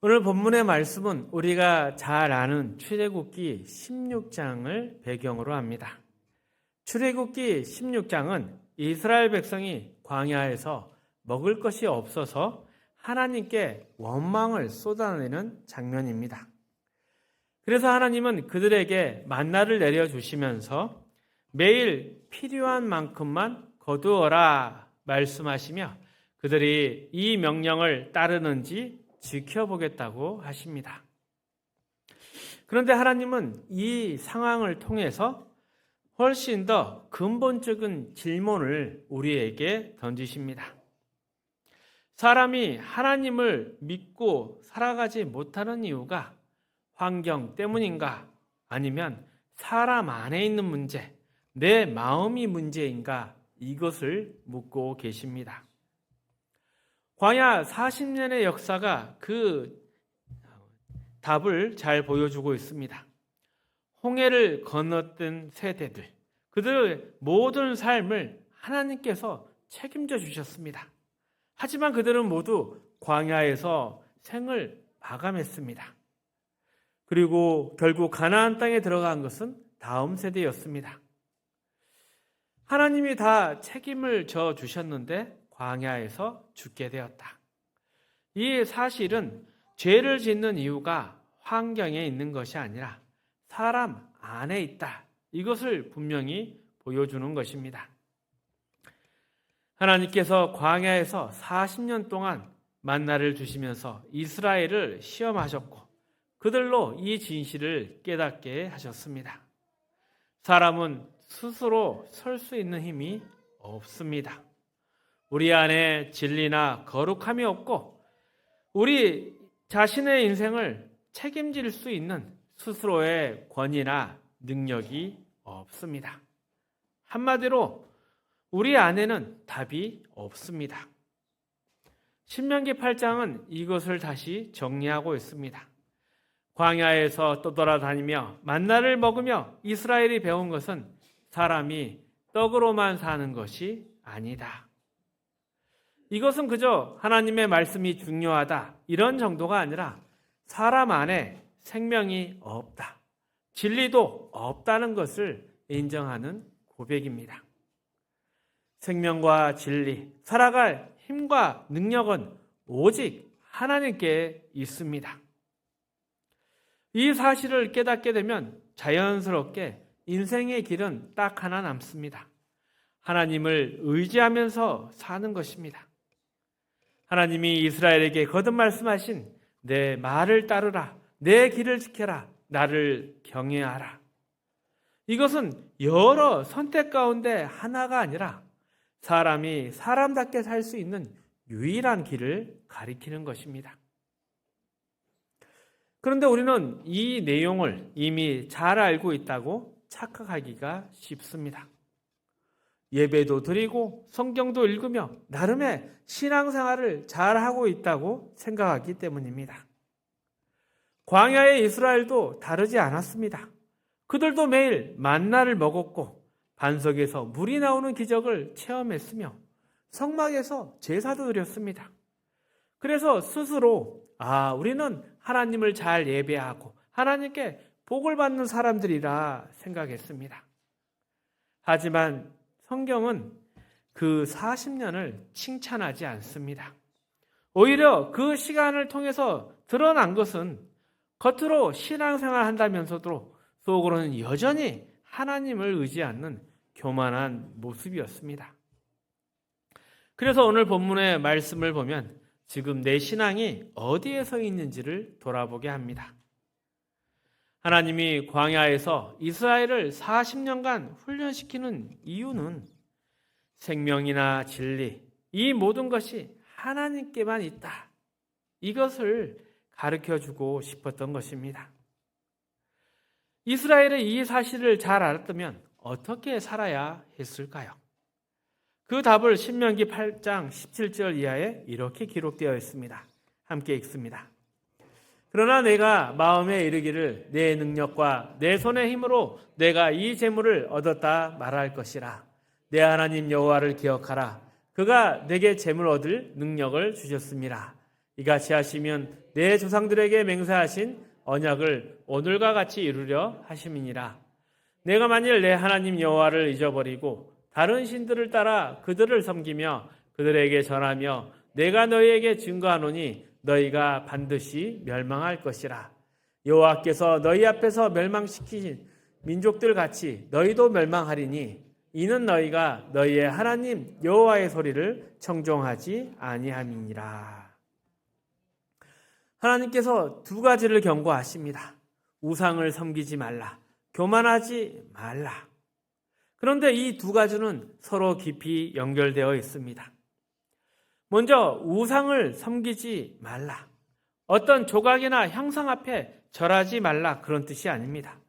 오늘 본문의 말씀은 우리가 잘 아는 출애굽기 16장을 배경으로 합니다. 출애굽기 16장은 이스라엘 백성이 광야에서 먹을 것이 없어서 하나님께 원망을 쏟아내는 장면입니다. 그래서 하나님은 그들에게 만나를 내려주시면서 매일 필요한 만큼만 거두어라 말씀하시며 그들이 이 명령을 따르는지 지켜보겠다고 하십니다. 그런데 하나님은 이 상황을 통해서 훨씬 더 근본적인 질문을 우리에게 던지십니다. 사람이 하나님을 믿고 살아가지 못하는 이유가 환경 때문인가? 아니면 사람 안에 있는 문제, 내 마음이 문제인가? 이것을 묻고 계십니다. 광야 40년의 역사가 그 답을 잘 보여주고 있습니다. 홍해를 건넜던 세대들, 그들의 모든 삶을 하나님께서 책임져 주셨습니다. 하지만 그들은 모두 광야에서 생을 마감했습니다. 그리고 결국 가나안 땅에 들어간 것은 다음 세대였습니다. 하나님이 다 책임을 져 주셨는데 광야에서 죽게 되었다. 이 사실은 죄를 짓는 이유가 환경에 있는 것이 아니라 사람 안에 있다. 이것을 분명히 보여주는 것입니다. 하나님께서 광야에서 40년 동안 만나를 주시면서 이스라엘을 시험하셨고 그들로 이 진실을 깨닫게 하셨습니다. 사람은 스스로 설 수 있는 힘이 없습니다. 우리 안에 진리나 거룩함이 없고 우리 자신의 인생을 책임질 수 있는 스스로의 권위나 능력이 없습니다. 한마디로 우리 안에는 답이 없습니다. 신명기 8장은 이것을 다시 정리하고 있습니다. 광야에서 떠돌아다니며 만나를 먹으며 이스라엘이 배운 것은 사람이 떡으로만 사는 것이 아니다. 이것은 그저 하나님의 말씀이 중요하다 이런 정도가 아니라 사람 안에 생명이 없다. 진리도 없다는 것을 인정하는 고백입니다. 생명과 진리, 살아갈 힘과 능력은 오직 하나님께 있습니다. 이 사실을 깨닫게 되면 자연스럽게 인생의 길은 딱 하나 남습니다. 하나님을 의지하면서 사는 것입니다. 하나님이 이스라엘에게 거듭 말씀하신 내 말을 따르라, 내 길을 지켜라, 나를 경외하라. 이것은 여러 선택 가운데 하나가 아니라 사람이 사람답게 살 수 있는 유일한 길을 가리키는 것입니다. 그런데 우리는 이 내용을 이미 잘 알고 있다고 착각하기가 쉽습니다. 예배도 드리고 성경도 읽으며 나름의 신앙생활을 잘하고 있다고 생각하기 때문입니다. 광야의 이스라엘도 다르지 않았습니다. 그들도 매일 만나를 먹었고 반석에서 물이 나오는 기적을 체험했으며 성막에서 제사도 드렸습니다. 그래서 스스로 우리는 하나님을 잘 예배하고 하나님께 복을 받는 사람들이라 생각했습니다. 하지만 성경은 그 40년을 칭찬하지 않습니다. 오히려 그 시간을 통해서 드러난 것은 겉으로 신앙생활 한다면서도 속으로는 여전히 하나님을 의지 않는 교만한 모습이었습니다. 그래서 오늘 본문의 말씀을 보면 지금 내 신앙이 어디에 서 있는지를 돌아보게 합니다. 하나님이 광야에서 이스라엘을 40년간 훈련시키는 이유는 생명이나 진리, 이 모든 것이 하나님께만 있다. 이것을 가르쳐주고 싶었던 것입니다. 이스라엘이 이 사실을 잘 알았다면 어떻게 살아야 했을까요? 그 답을 신명기 8장 17절 이하에 이렇게 기록되어 있습니다. 함께 읽습니다. 그러나 내가 마음에 이르기를 내 능력과 내 손의 힘으로 내가 이 재물을 얻었다 말할 것이라. 내 하나님 여호와를 기억하라. 그가 내게 재물 얻을 능력을 주셨습니다. 이같이 하시면 내 조상들에게 맹세하신 언약을 오늘과 같이 이루려 하심이니라. 내가 만일 내 하나님 여호와를 잊어버리고 다른 신들을 따라 그들을 섬기며 그들에게 전하며 내가 너희에게 증거하노니 너희가 반드시 멸망할 것이라. 여호와께서 너희 앞에서 멸망시키신 민족들 같이 너희도 멸망하리니 이는 너희가 너희의 하나님 여호와의 소리를 청종하지 아니함이니라. 하나님께서 두 가지를 경고하십니다. 우상을 섬기지 말라, 교만하지 말라. 그런데 이 두 가지는 서로 깊이 연결되어 있습니다. 먼저 우상을 섬기지 말라. 어떤 조각이나 형상 앞에 절하지 말라, 그런 뜻이 아닙니다.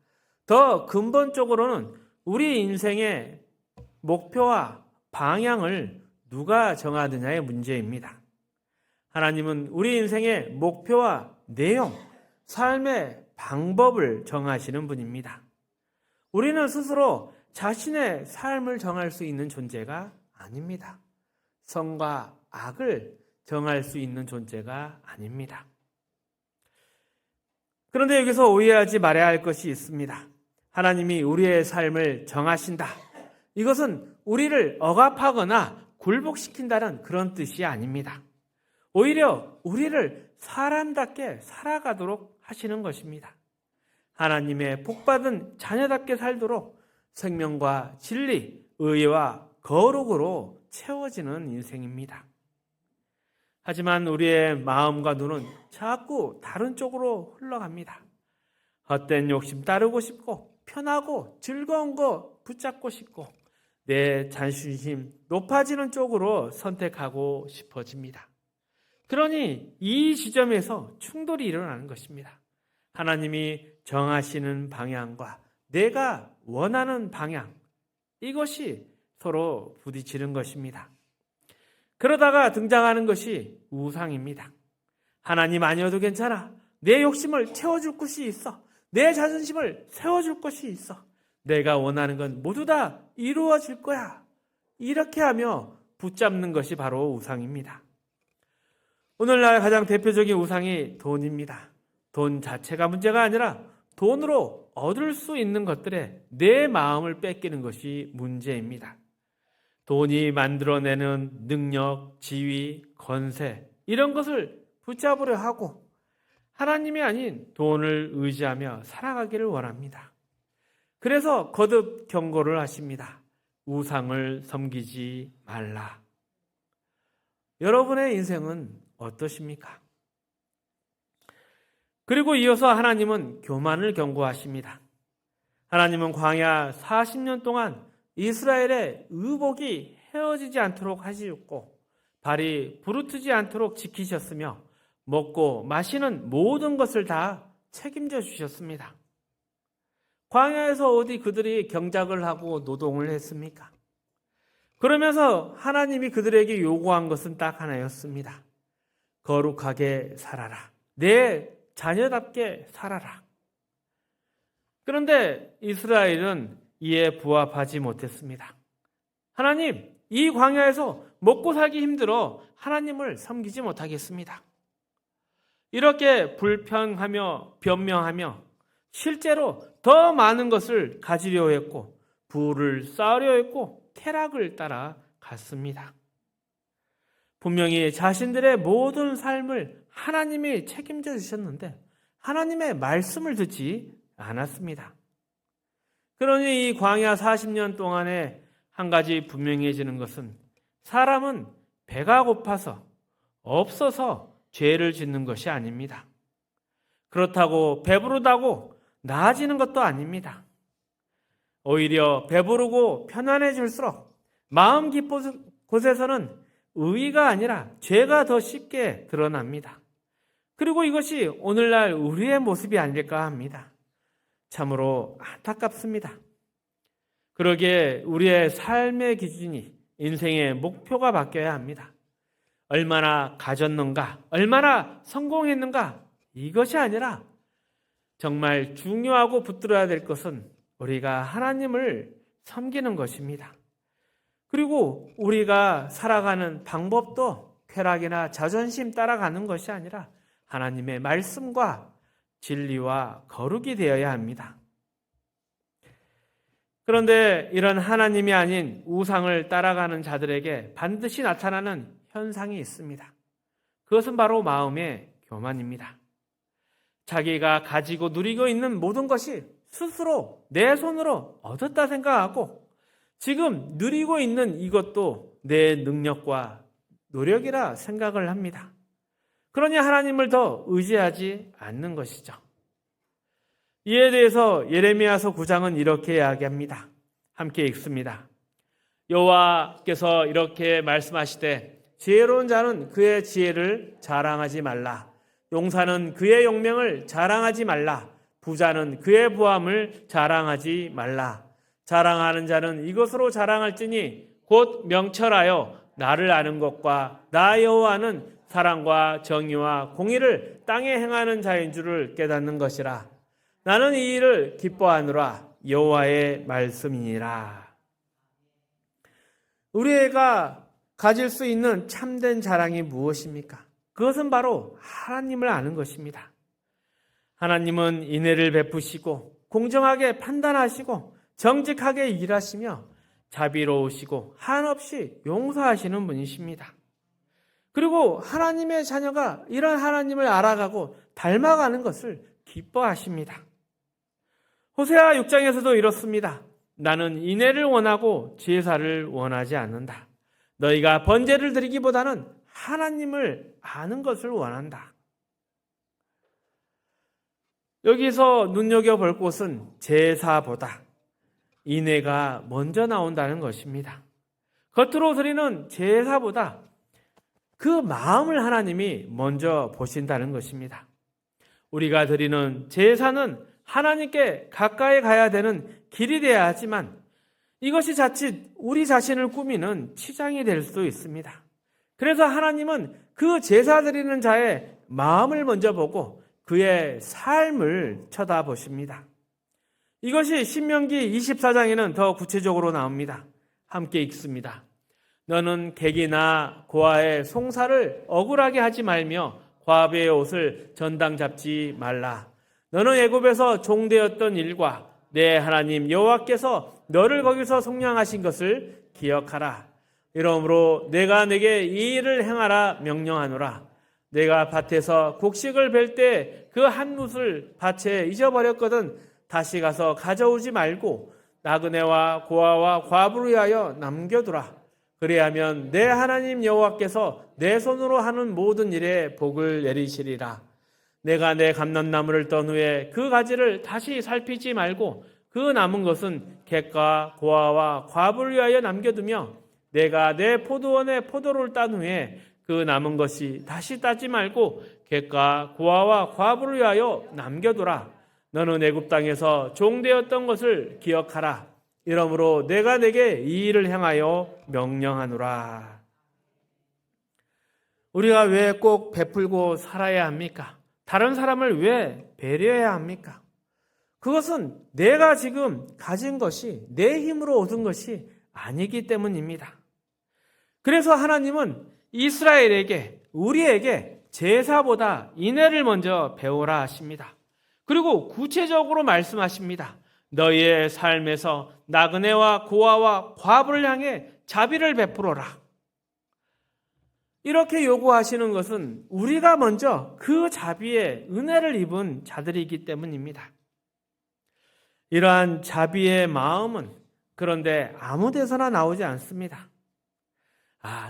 더 근본적으로는 우리 인생의 목표와 방향을 누가 정하느냐의 문제입니다. 하나님은 우리 인생의 목표와 내용, 삶의 방법을 정하시는 분입니다. 우리는 스스로 자신의 삶을 정할 수 있는 존재가 아닙니다. 선과 악을 정할 수 있는 존재가 아닙니다. 그런데 여기서 오해하지 말아야 할 것이 있습니다. 하나님이 우리의 삶을 정하신다. 이것은 우리를 억압하거나 굴복시킨다는 그런 뜻이 아닙니다. 오히려 우리를 사람답게 살아가도록 하시는 것입니다. 하나님의 복받은 자녀답게 살도록 생명과 진리, 의와 거룩으로 채워지는 인생입니다. 하지만 우리의 마음과 눈은 자꾸 다른 쪽으로 흘러갑니다. 헛된 욕심 따르고 싶고 편하고 즐거운 거 붙잡고 싶고 내 자존심 높아지는 쪽으로 선택하고 싶어집니다. 그러니 이 지점에서 충돌이 일어나는 것입니다. 하나님이 정하시는 방향과 내가 원하는 방향, 이것이 서로 부딪히는 것입니다. 그러다가 등장하는 것이 우상입니다. 하나님 아니어도 괜찮아. 내 욕심을 채워줄 것이 있어. 내 자존심을 세워줄 것이 있어. 내가 원하는 건 모두 다 이루어질 거야. 이렇게 하며 붙잡는 것이 바로 우상입니다. 오늘날 가장 대표적인 우상이 돈입니다. 돈 자체가 문제가 아니라 돈으로 얻을 수 있는 것들에 내 마음을 뺏기는 것이 문제입니다. 돈이 만들어내는 능력, 지위, 권세, 이런 것을 붙잡으려 하고 하나님이 아닌 돈을 의지하며 살아가기를 원합니다. 그래서 거듭 경고를 하십니다. 우상을 섬기지 말라. 여러분의 인생은 어떠십니까? 그리고 이어서 하나님은 교만을 경고하십니다. 하나님은 광야 40년 동안 이스라엘의 의복이 헤어지지 않도록 하시고 발이 부르트지 않도록 지키셨으며 먹고 마시는 모든 것을 다 책임져 주셨습니다. 광야에서 어디 그들이 경작을 하고 노동을 했습니까? 그러면서 하나님이 그들에게 요구한 것은 딱 하나였습니다. 거룩하게 살아라. 내 자녀답게 살아라. 그런데 이스라엘은 이에 부합하지 못했습니다. 하나님, 이 광야에서 먹고 살기 힘들어 하나님을 섬기지 못하겠습니다. 이렇게 불평하며 변명하며 실제로 더 많은 것을 가지려 했고 부를 쌓으려 했고 쾌락을 따라갔습니다. 분명히 자신들의 모든 삶을 하나님이 책임져 주셨는데 하나님의 말씀을 듣지 않았습니다. 그러니 이 광야 40년 동안에 한 가지 분명해지는 것은 사람은 배가 고파서 없어서 죄를 짓는 것이 아닙니다. 그렇다고 배부르다고 나아지는 것도 아닙니다. 오히려 배부르고 편안해질수록 마음 깊은 곳에서는 의의가 아니라 죄가 더 쉽게 드러납니다. 그리고 이것이 오늘날 우리의 모습이 아닐까 합니다. 참으로 안타깝습니다. 그러기에 우리의 삶의 기준이 인생의 목표가 바뀌어야 합니다. 얼마나 가졌는가, 얼마나 성공했는가, 이것이 아니라 정말 중요하고 붙들어야 될 것은 우리가 하나님을 섬기는 것입니다. 그리고 우리가 살아가는 방법도 쾌락이나 자존심 따라가는 것이 아니라 하나님의 말씀과 진리와 거룩이 되어야 합니다. 그런데 이런 하나님이 아닌 우상을 따라가는 자들에게 반드시 나타나는 현상이 있습니다. 그것은 바로 마음의 교만입니다. 자기가 가지고 누리고 있는 모든 것이 스스로 내 손으로 얻었다 생각하고 지금 누리고 있는 이것도 내 능력과 노력이라 생각을 합니다. 그러니 하나님을 더 의지하지 않는 것이죠. 이에 대해서 예레미야서 9장은 이렇게 이야기합니다. 함께 읽습니다. 여호와께서 이렇게 말씀하시되 지혜로운 자는 그의 지혜를 자랑하지 말라. 용사는 그의 용명을 자랑하지 말라. 부자는 그의 부함을 자랑하지 말라. 자랑하는 자는 이것으로 자랑할지니 곧 명철하여 나를 아는 것과 나 여호와는 사랑과 정의와 공의를 땅에 행하는 자인 줄을 깨닫는 것이라. 나는 이 일을 기뻐하노라. 여호와의 말씀이니라. 우리가 가질 수 있는 참된 자랑이 무엇입니까? 그것은 바로 하나님을 아는 것입니다. 하나님은 인애를 베푸시고 공정하게 판단하시고 정직하게 일하시며 자비로우시고 한없이 용서하시는 분이십니다. 그리고 하나님의 자녀가 이런 하나님을 알아가고 닮아가는 것을 기뻐하십니다. 호세아 6장에서도 이렇습니다. 나는 인애를 원하고 제사를 원하지 않는다. 너희가 번제를 드리기보다는 하나님을 아는 것을 원한다. 여기서 눈여겨볼 곳은 제사보다 인애가 먼저 나온다는 것입니다. 겉으로 드리는 제사보다 그 마음을 하나님이 먼저 보신다는 것입니다. 우리가 드리는 제사는 하나님께 가까이 가야 되는 길이 되어야 하지만 이것이 자칫 우리 자신을 꾸미는 치장이 될 수도 있습니다. 그래서 하나님은 그 제사 드리는 자의 마음을 먼저 보고 그의 삶을 쳐다보십니다. 이것이 신명기 24장에는 더 구체적으로 나옵니다. 함께 읽습니다. 너는 객이나 고아의 송사를 억울하게 하지 말며 과부의 옷을 전당 잡지 말라. 너는 애굽에서 종되었던 일과 내 하나님 여호와께서 너를 거기서 속량하신 것을 기억하라. 이러므로 내가 내게 이 일을 행하라 명령하노라. 내가 밭에서 곡식을 벨 때 그 한 뭇을 밭에 잊어버렸거든 다시 가서 가져오지 말고 나그네와 고아와 과부를 위하여 남겨두라. 그리하면 내 하나님 여호와께서 내 손으로 하는 모든 일에 복을 내리시리라. 내가 내 감람나무를 떤 후에 그 가지를 다시 살피지 말고 그 남은 것은 객과 고아와 과부를 위하여 남겨두며 내가 내 포도원에 포도를 딴 후에 그 남은 것이 다시 따지 말고 객과 고아와 과부를 위하여 남겨두라. 너는 애굽 땅에서 종되었던 것을 기억하라. 이러므로 내가 내게 이 일을 행하여 명령하노라. 우리가 왜 꼭 베풀고 살아야 합니까? 다른 사람을 왜 배려해야 합니까? 그것은 내가 지금 가진 것이 내 힘으로 얻은 것이 아니기 때문입니다. 그래서 하나님은 이스라엘에게 우리에게 제사보다 인애를 먼저 배우라 하십니다. 그리고 구체적으로 말씀하십니다. 너희의 삶에서 나그네와 고아와 과부를 향해 자비를 베풀어라. 이렇게 요구하시는 것은 우리가 먼저 그 자비의 은혜를 입은 자들이기 때문입니다. 이러한 자비의 마음은 그런데 아무 데서나 나오지 않습니다.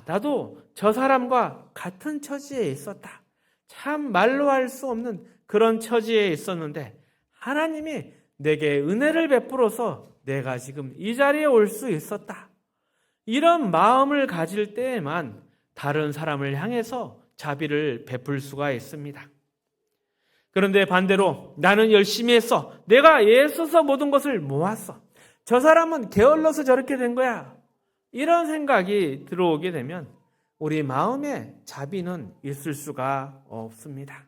나도 저 사람과 같은 처지에 있었다. 참 말로 할 수 없는 그런 처지에 있었는데 하나님이 내게 은혜를 베풀어서 내가 지금 이 자리에 올 수 있었다. 이런 마음을 가질 때에만 다른 사람을 향해서 자비를 베풀 수가 있습니다. 그런데 반대로 나는 열심히 했어. 내가 애써서 모든 것을 모았어. 저 사람은 게을러서 저렇게 된 거야. 이런 생각이 들어오게 되면 우리 마음에 자비는 있을 수가 없습니다.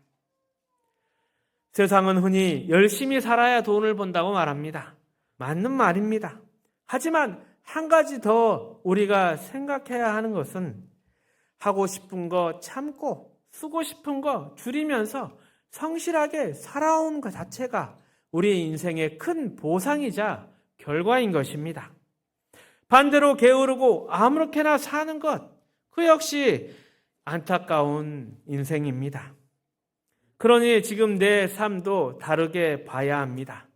세상은 흔히 열심히 살아야 돈을 번다고 말합니다. 맞는 말입니다. 하지만 한 가지 더 우리가 생각해야 하는 것은 하고 싶은 거 참고 쓰고 싶은 거 줄이면서 성실하게 살아온 것 자체가 우리 인생의 큰 보상이자 결과인 것입니다. 반대로 게으르고 아무렇게나 사는 것, 그 역시 안타까운 인생입니다. 그러니 지금 내 삶도 다르게 봐야 합니다.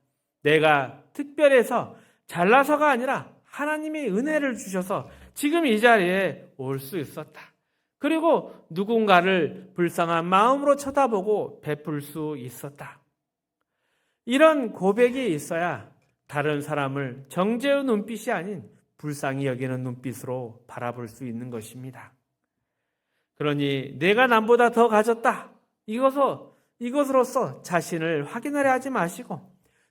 내가 특별해서 잘나서가 아니라 하나님이 은혜를 주셔서 지금 이 자리에 올 수 있었다. 그리고 누군가를 불쌍한 마음으로 쳐다보고 베풀 수 있었다. 이런 고백이 있어야 다른 사람을 정죄의 눈빛이 아닌 불쌍히 여기는 눈빛으로 바라볼 수 있는 것입니다. 그러니 내가 남보다 더 가졌다. 이것으로서 자신을 확인하려 하지 마시고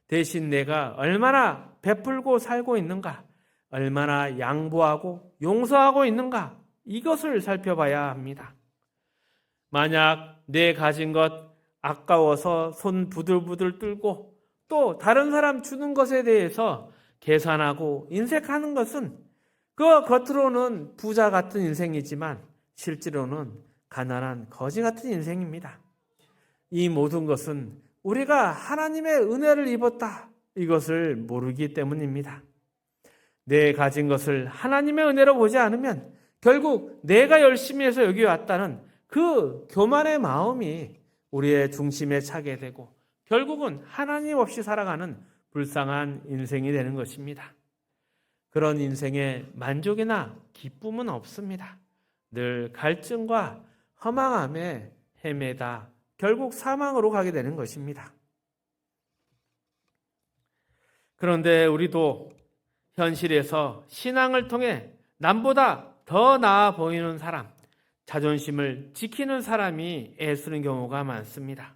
대신 내가 얼마나 베풀고 살고 있는가, 얼마나 양보하고 용서하고 있는가, 이것을 살펴봐야 합니다. 만약 내 가진 것 아까워서 손 부들부들 떨고 또 다른 사람 주는 것에 대해서 계산하고 인색하는 것은 그 겉으로는 부자 같은 인생이지만 실제로는 가난한 거지 같은 인생입니다. 이 모든 것은 우리가 하나님의 은혜를 입었다, 이것을 모르기 때문입니다. 내 가진 것을 하나님의 은혜로 보지 않으면 결국 내가 열심히 해서 여기 왔다는 그 교만의 마음이 우리의 중심에 차게 되고 결국은 하나님 없이 살아가는 불쌍한 인생이 되는 것입니다. 그런 인생에 만족이나 기쁨은 없습니다. 늘 갈증과 허망함에 헤매다 결국 사망으로 가게 되는 것입니다. 그런데 우리도 현실에서 신앙을 통해 남보다 더 나아 보이는 사람, 자존심을 지키는 사람이 애쓰는 경우가 많습니다.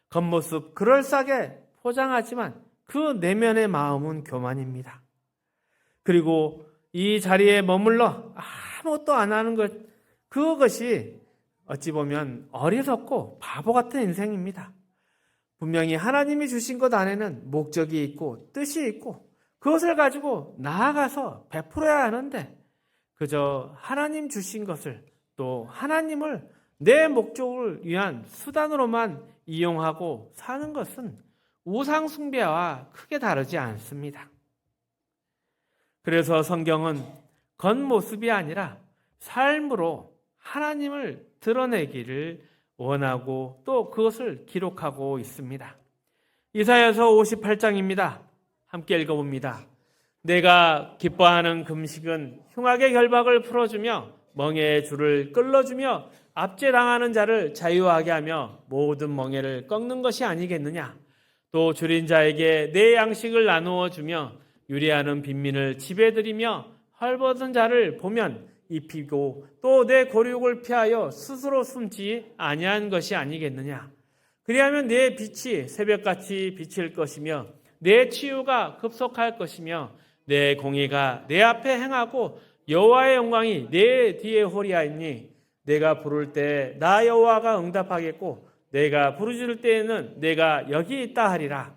겉모습 그럴싸하게 포장하지만 그 내면의 마음은 교만입니다. 그리고 이 자리에 머물러 아무것도 안 하는 것, 그것이 어찌 보면 어리석고 바보 같은 인생입니다. 분명히 하나님이 주신 것 안에는 목적이 있고 뜻이 있고 그것을 가지고 나아가서 베풀어야 하는데 그저 하나님 주신 것을 또 하나님을 내 목적을 위한 수단으로만 이용하고 사는 것은 우상 숭배와 크게 다르지 않습니다. 그래서 성경은 겉모습이 아니라 삶으로 하나님을 드러내기를 원하고 또 그것을 기록하고 있습니다. 이사야서 58장입니다. 함께 읽어봅니다. 내가 기뻐하는 금식은 흉악의 결박을 풀어주며 멍에의 줄을 끌어주며 압제당하는 자를 자유하게 하며 모든 멍에를 꺾는 것이 아니겠느냐. 또 줄인 자에게 내 양식을 나누어 주며 유리하는 빈민을 집에 들이며 헐벗은 자를 보면 입히고 또 내 고륙을 피하여 스스로 숨지 아니한 것이 아니겠느냐. 그리하면 내 빛이 새벽같이 비칠 것이며 내 치유가 급속할 것이며 내 공의가 내 앞에 행하고 여호와의 영광이 내 뒤에 호리하니 내가 부를 때 나 여호와가 응답하겠고 내가 부르짖을 때에는 내가 여기 있다 하리라.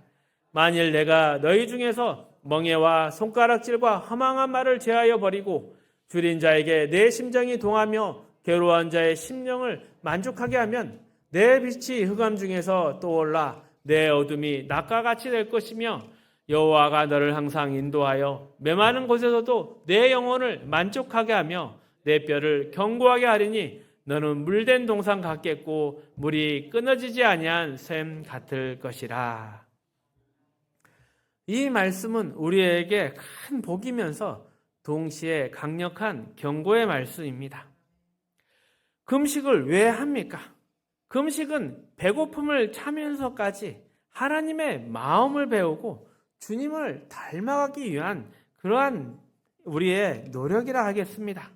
만일 내가 너희 중에서 멍에와 손가락질과 허망한 말을 제하여 버리고 줄인 자에게 내 심정이 동하며 괴로운 자의 심령을 만족하게 하면 내 빛이 흑암 중에서 떠올라 내 어둠이 낮과 같이 될 것이며 여호와가 너를 항상 인도하여 메마른 곳에서도 내 영혼을 만족하게 하며 내 뼈를 견고하게 하리니 너는 물된 동산 같겠고 물이 끊어지지 아니한 샘 같을 것이라. 이 말씀은 우리에게 큰 복이면서 동시에 강력한 경고의 말씀입니다. 금식을 왜 합니까? 금식은 배고픔을 참으면서까지 하나님의 마음을 배우고 주님을 닮아가기 위한 그러한 우리의 노력이라 하겠습니다.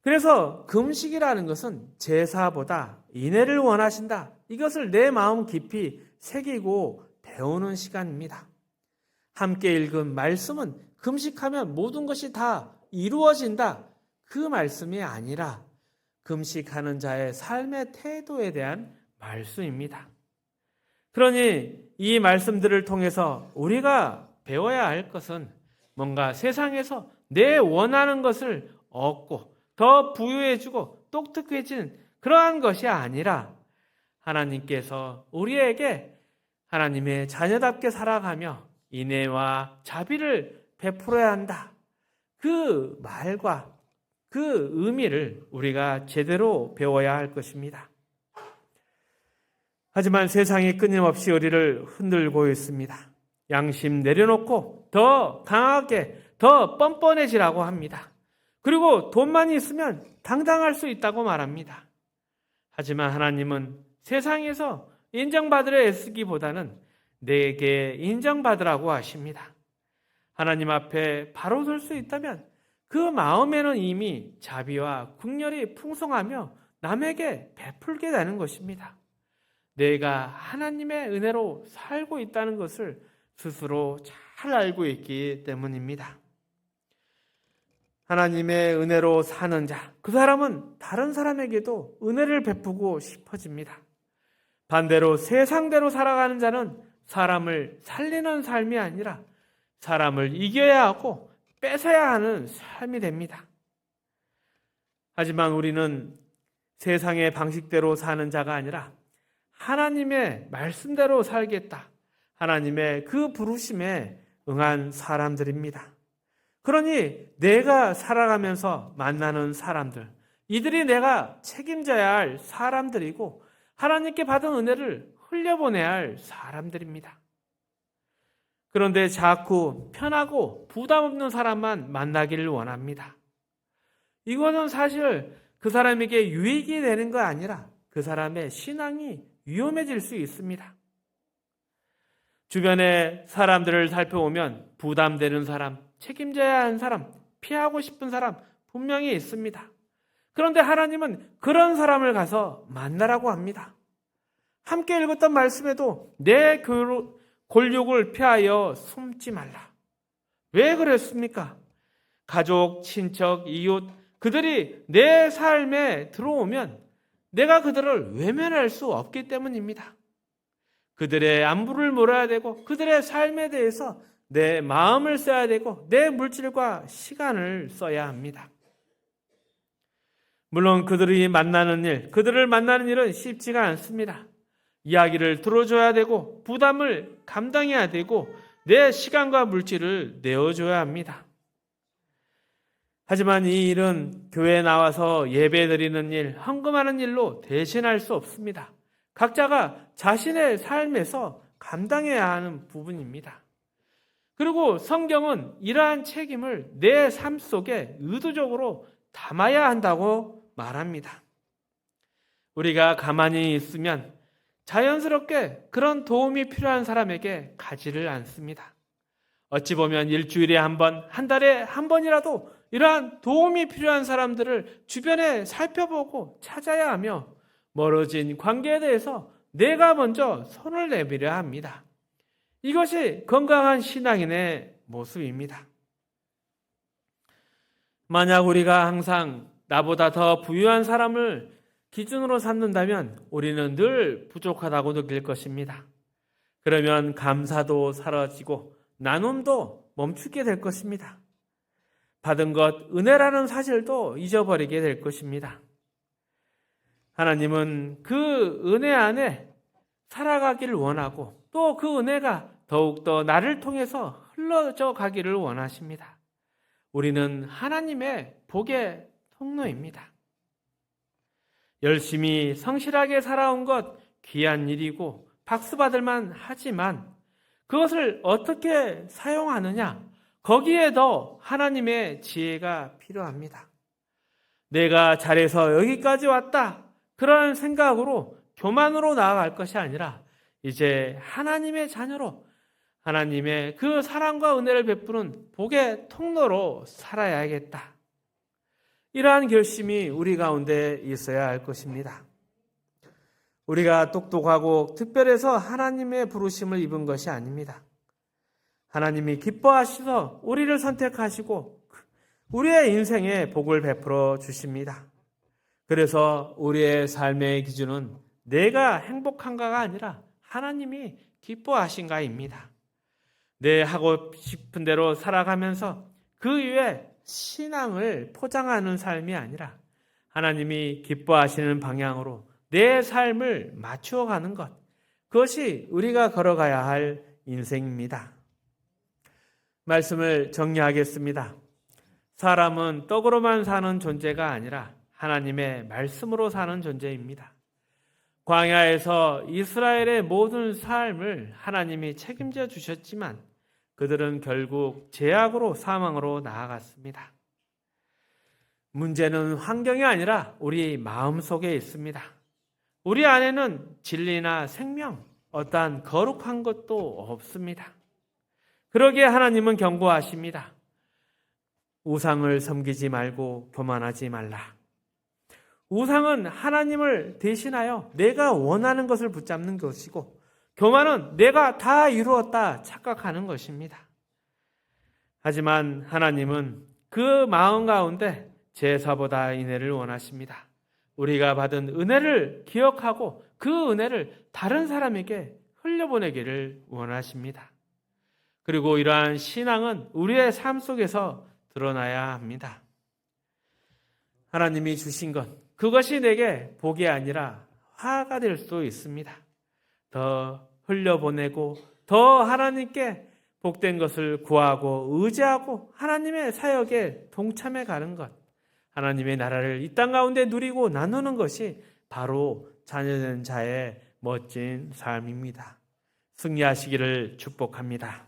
그래서 금식이라는 것은 제사보다 인애를 원하신다. 이것을 내 마음 깊이 새기고 배우는 시간입니다. 함께 읽은 말씀은 금식하면 모든 것이 다 이루어진다. 그 말씀이 아니라 금식하는 자의 삶의 태도에 대한 말씀입니다. 그러니 이 말씀들을 통해서 우리가 배워야 할 것은 뭔가 세상에서 내 원하는 것을 얻고 더 부유해지고 똑똑해진 그러한 것이 아니라 하나님께서 우리에게 하나님의 자녀답게 살아가며 인애와 자비를 베풀어야 한다. 그 말과 그 의미를 우리가 제대로 배워야 할 것입니다. 하지만 세상이 끊임없이 우리를 흔들고 있습니다. 양심 내려놓고 더 강하게, 더 뻔뻔해지라고 합니다. 그리고 돈만 있으면 당당할 수 있다고 말합니다. 하지만 하나님은 세상에서 인정받으려 애쓰기보다는 내게 인정받으라고 하십니다. 하나님 앞에 바로 설 수 있다면 그 마음에는 이미 자비와 국렬이 풍성하며 남에게 베풀게 되는 것입니다. 내가 하나님의 은혜로 살고 있다는 것을 스스로 잘 알고 있기 때문입니다. 하나님의 은혜로 사는 자, 그 사람은 다른 사람에게도 은혜를 베푸고 싶어집니다. 반대로 세상대로 살아가는 자는 사람을 살리는 삶이 아니라 사람을 이겨야 하고 뺏어야 하는 삶이 됩니다. 하지만 우리는 세상의 방식대로 사는 자가 아니라 하나님의 말씀대로 살겠다. 하나님의 그 부르심에 응한 사람들입니다. 그러니 내가 살아가면서 만나는 사람들, 이들이 내가 책임져야 할 사람들이고 하나님께 받은 은혜를 흘려보내야 할 사람들입니다. 그런데 자꾸 편하고 부담 없는 사람만 만나기를 원합니다. 이거는 사실 그 사람에게 유익이 되는 거 아니라 그 사람의 신앙이 위험해질 수 있습니다. 주변의 사람들을 살펴보면 부담되는 사람, 책임져야 하는 사람, 피하고 싶은 사람 분명히 있습니다. 그런데 하나님은 그런 사람을 가서 만나라고 합니다. 함께 읽었던 말씀에도 내 골육을 피하여 숨지 말라. 왜 그랬습니까? 가족, 친척, 이웃, 그들이 내 삶에 들어오면 내가 그들을 외면할 수 없기 때문입니다. 그들의 안부를 물어야 되고 그들의 삶에 대해서 내 마음을 써야 되고 내 물질과 시간을 써야 합니다. 물론 그들을 만나는 일은 쉽지가 않습니다. 이야기를 들어줘야 되고 부담을 감당해야 되고 내 시간과 물질을 내어줘야 합니다. 하지만 이 일은 교회에 나와서 예배드리는 일, 헌금하는 일로 대신할 수 없습니다. 각자가 자신의 삶에서 감당해야 하는 부분입니다. 그리고 성경은 이러한 책임을 내 삶 속에 의도적으로 담아야 한다고 말합니다. 우리가 가만히 있으면 자연스럽게 그런 도움이 필요한 사람에게 가지를 않습니다. 어찌 보면 일주일에 한 번, 한 달에 한 번이라도 이러한 도움이 필요한 사람들을 주변에 살펴보고 찾아야 하며 멀어진 관계에 대해서 내가 먼저 손을 내밀어야 합니다. 이것이 건강한 신앙인의 모습입니다. 만약 우리가 항상 나보다 더 부유한 사람을 기준으로 삼는다면 우리는 늘 부족하다고 느낄 것입니다. 그러면 감사도 사라지고 나눔도 멈추게 될 것입니다. 받은 것, 은혜라는 사실도 잊어버리게 될 것입니다. 하나님은 그 은혜 안에 살아가기를 원하고 또 그 은혜가 더욱더 나를 통해서 흘러져 가기를 원하십니다. 우리는 하나님의 복의 통로입니다. 열심히 성실하게 살아온 것 귀한 일이고 박수받을만 하지만 그것을 어떻게 사용하느냐, 거기에 더 하나님의 지혜가 필요합니다. 내가 잘해서 여기까지 왔다, 그런 생각으로 교만으로 나아갈 것이 아니라 이제 하나님의 자녀로 하나님의 그 사랑과 은혜를 베푸는 복의 통로로 살아야겠다. 이러한 결심이 우리 가운데 있어야 할 것입니다. 우리가 똑똑하고 특별해서 하나님의 부르심을 입은 것이 아닙니다. 하나님이 기뻐하셔서 우리를 선택하시고 우리의 인생에 복을 베풀어 주십니다. 그래서 우리의 삶의 기준은 내가 행복한가가 아니라 하나님이 기뻐하신가입니다. 내 하고 싶은 대로 살아가면서 그 위에 신앙을 포장하는 삶이 아니라 하나님이 기뻐하시는 방향으로 내 삶을 맞추어 가는 것, 그것이 우리가 걸어가야 할 인생입니다. 말씀을 정리하겠습니다. 사람은 떡으로만 사는 존재가 아니라 하나님의 말씀으로 사는 존재입니다. 광야에서 이스라엘의 모든 삶을 하나님이 책임져 주셨지만 그들은 결국 죄악으로 사망으로 나아갔습니다. 문제는 환경이 아니라 우리 마음속에 있습니다. 우리 안에는 진리나 생명, 어떠한 거룩한 것도 없습니다. 그러기에 하나님은 경고하십니다. 우상을 섬기지 말고 교만하지 말라. 우상은 하나님을 대신하여 내가 원하는 것을 붙잡는 것이고, 교만은 내가 다 이루었다 착각하는 것입니다. 하지만 하나님은 그 마음 가운데 제사보다 인애를 원하십니다. 우리가 받은 은혜를 기억하고 그 은혜를 다른 사람에게 흘려보내기를 원하십니다. 그리고 이러한 신앙은 우리의 삶 속에서 드러나야 합니다. 하나님이 주신 것, 그것이 내게 복이 아니라 화가 될 수 있습니다. 더 흘려보내고 더 하나님께 복된 것을 구하고 의지하고 하나님의 사역에 동참해 가는 것, 하나님의 나라를 이 땅 가운데 누리고 나누는 것이 바로 자녀된 자의 멋진 삶입니다. 승리하시기를 축복합니다.